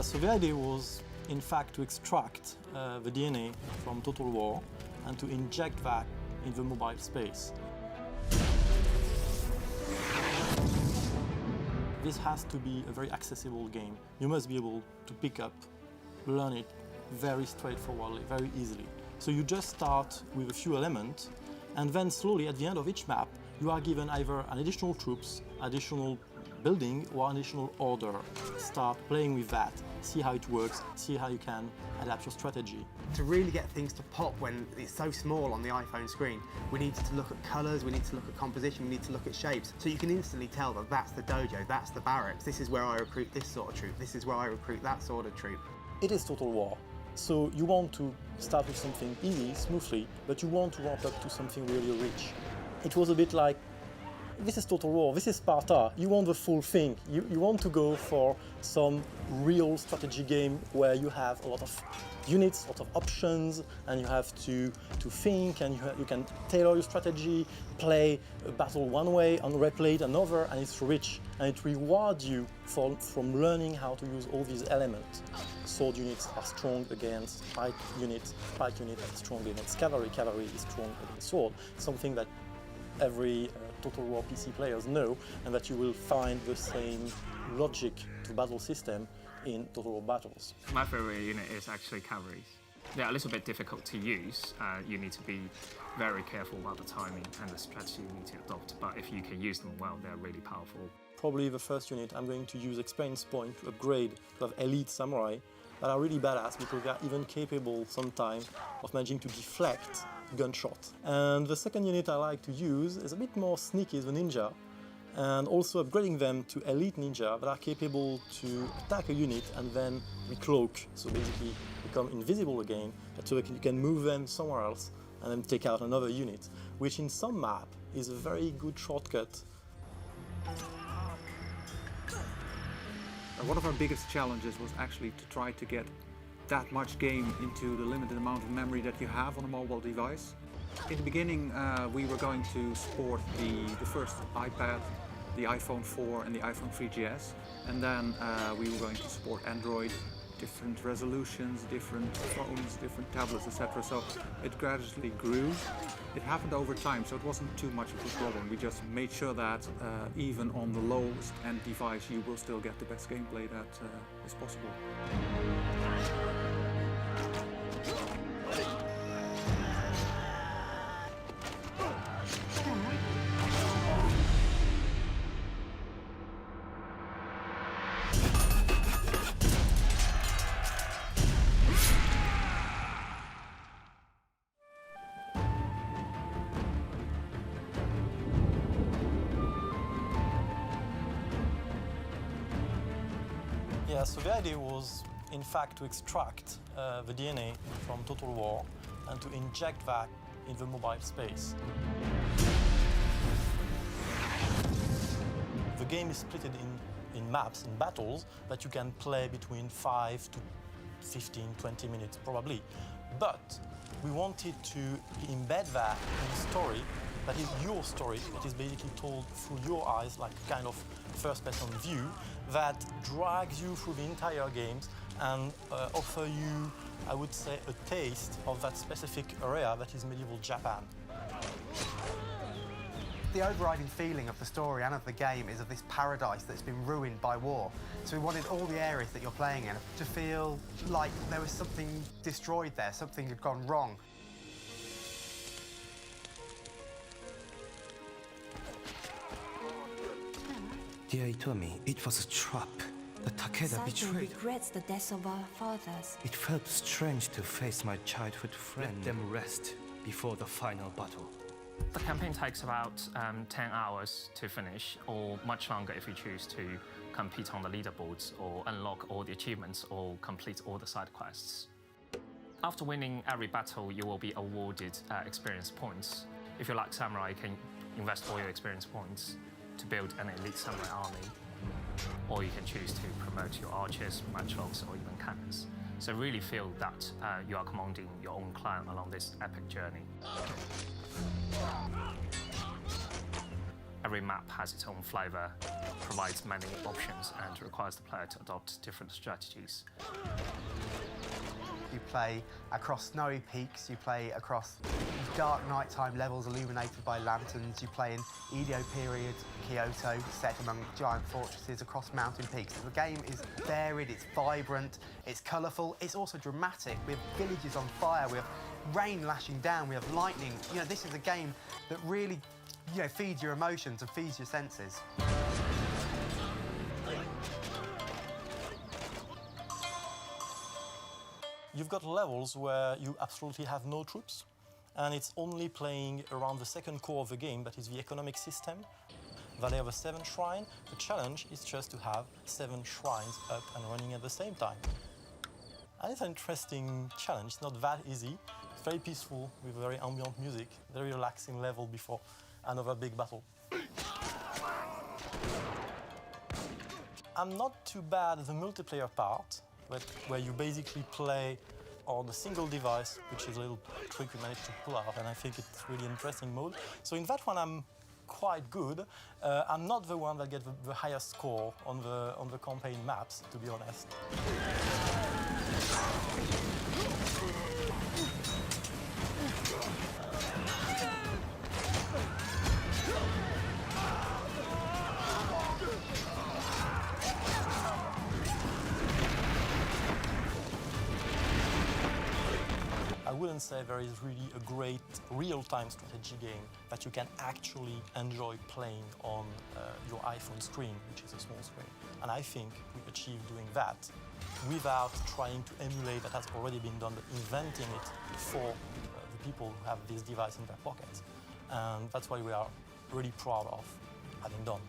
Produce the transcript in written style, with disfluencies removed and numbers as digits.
Yeah, so the idea was, in fact, to extract the DNA from Total War and to inject that in the mobile space. This has to be a very accessible game. You must be able to pick up, learn it very straightforwardly, very easily. So you just start with a few elements, and then slowly at the end of each map, you are given either an additional troops, additional building, or additional order. Start playing with that, see how it works, see how you can adapt your strategy. To really get things to pop when it's so small on the iPhone screen, we need to look at colours, we need to look at composition, we need to look at shapes. So you can instantly tell that that's the dojo, that's the barracks, this is where I recruit this sort of troop, this is where I recruit that sort of troop. It is Total War. So you want to start with something easy, smoothly, but you want to ramp up to something really rich. It was a bit like, this is Total War, this is Sparta, you want the full thing. You want to go for some real strategy game where you have a lot of units, a lot of options, and you have to think, and you can tailor your strategy, play a battle one way and replay it another, and it's rich, and it rewards you from learning how to use all these elements. Sword units are strong against pike units are strong against cavalry, cavalry is strong against sword, something that every Total War PC players know, and that you will find the same logic to battle system in Total War battles. My favorite unit is actually cavalry. They're a little bit difficult to use. You need to be very careful about the timing and the strategy you need to adopt, but if you can use them well, they're really powerful. Probably the first unit I'm going to use experience point to upgrade to have elite samurai that are really badass because they are even capable sometimes of managing to deflect gunshot. And the second unit I like to use is a bit more sneaky, is the ninja, and also upgrading them to elite ninja that are capable to attack a unit and then recloak, so basically become invisible again, so you can move them somewhere else and then take out another unit, which in some map is a very good shortcut. One of our biggest challenges was actually to try to get that much game into the limited amount of memory that you have on a mobile device. In the beginning, we were going to support the first iPad, the iPhone 4 and the iPhone 3GS, and then we were going to support Android, different resolutions, different phones, different tablets, etc. So it gradually grew. It happened over time, so it wasn't too much of a problem. We just made sure that even on the lowest end device, you will still get the best gameplay that is possible. Yeah, so the idea was, in fact, to extract the DNA from Total War and to inject that in the mobile space. The game is split in maps, in battles, that you can play between 5 to 15, 20 minutes, probably. But we wanted to embed that in a story that is your story, that is basically told through your eyes, like a kind of first-person view, that drags you through the entire games and offer you, I would say, a taste of that specific area that is medieval Japan. The overriding feeling of the story and of the game is of this paradise that's been ruined by war. So we wanted all the areas that you're playing in to feel like there was something destroyed there, something had gone wrong. Dear Itomi, it was a trap. The Takeda betrayed. Regrets the death of our fathers. It felt strange to face my childhood friend. Let them rest before the final battle. The campaign takes about 10 hours to finish, or much longer if you choose to compete on the leaderboards or unlock all the achievements or complete all the side quests. After winning every battle, you will be awarded experience points. If you like samurai, you can invest all your experience points to build an elite samurai army, or you can choose to promote your archers, matchlocks, or even cannons. So really feel that you are commanding your own clan along this epic journey. Every map has its own flavor, provides many options, and requires the player to adopt different strategies. You play across snowy peaks, you play across dark nighttime levels illuminated by lanterns, you play in Edo period Kyoto, set among giant fortresses across mountain peaks. The game is varied, it's vibrant, it's colourful, it's also dramatic. We have villages on fire, we have rain lashing down, we have lightning. You know, this is a game that really, you know, feeds your emotions and feeds your senses. You've got levels where you absolutely have no troops, and it's only playing around the second core of the game, that is the economic system. Valley of the Seven Shrine, the challenge is just to have 7 shrines up and running at the same time. And it's an interesting challenge, it's not that easy. It's very peaceful, with very ambient music, very relaxing level before another big battle. I'm not too bad at the multiplayer part, but where you basically play on a single device, which is a little trick we managed to pull off, and I think it's really interesting mode. So in that one, I'm quite good. I'm not the one that gets the highest score on the campaign maps, to be honest. I wouldn't say there is really a great real-time strategy game that you can actually enjoy playing on your iPhone screen, which is a small screen. And I think we achieved doing that without trying to emulate that has already been done, but inventing it for the people who have this device in their pockets. And that's what we are really proud of having done.